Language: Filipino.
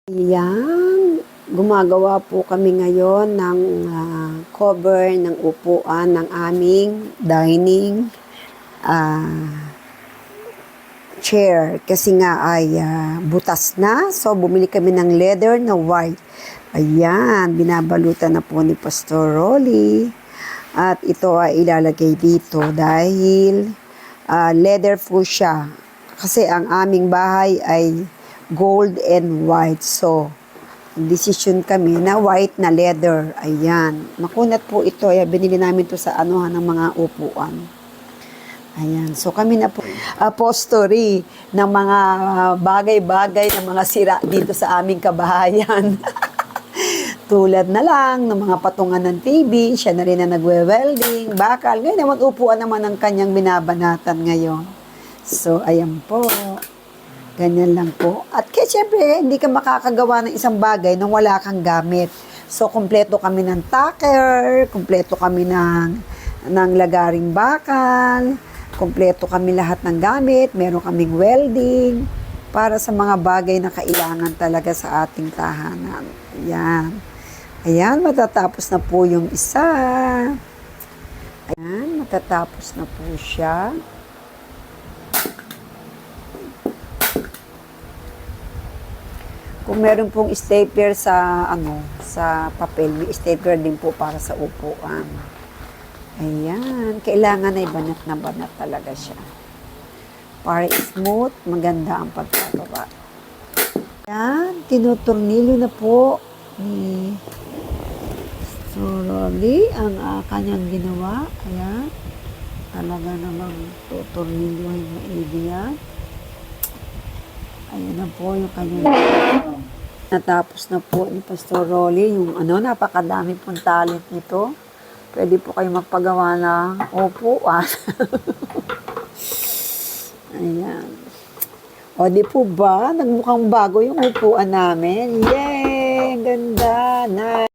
Ayan, gumagawa po kami ngayon ng cover ng upuan ng aming dining chair. Kasi nga ay butas na, so bumili kami ng leather na white. Ayan, binabalutan na po ni Pastor Rolly. At ito ay ilalagay dito dahil leather po siya. Kasi ang aming bahay ay gold and white. So, decision kami na white na leather. Ayan. Makunat po ito. Ayan, binili namin to sa anuhan ng mga upuan. Ayan. So, kami na po apostory ng mga bagay-bagay ng mga sira dito sa aming kabahayan. Tulad na lang ng mga patungan ng TV, siya na rin na nagwe-welding, bakal. Ngayon naman, upuan naman ang kanyang binabanatan ngayon. So, ayan po. Ganyan lang po. At kaya syempre, hindi ka makakagawa ng isang bagay nang wala kang gamit. So, kumpleto kami ng tacker, kumpleto kami ng lagaring bakal, kumpleto kami lahat ng gamit, meron kaming welding, para sa mga bagay na kailangan talaga sa ating tahanan. Ayan. Ayan, matatapos na po yung isa. Ayan, matatapos na po siya. Kung meron pong stapler sa sa papel, may stapler din po para sa upuan. Ayan, kailangan ay banat na banat talaga siya. Para smooth, maganda ang pagkagawa. Ayan, tinutornilyo na po ni Rolly ang kanyang ginawa. Ayan, talaga namang tutornilyohin maigi yan. Ayan na po yung kanyang natapos na po ni Pastor Rolly yung napakadami pong talent nito. Pwede po kayo magpagawa ng upuan. Ayan. O di po ba, nagmukhang bago yung upuan namin. Yay! Ganda! Nice!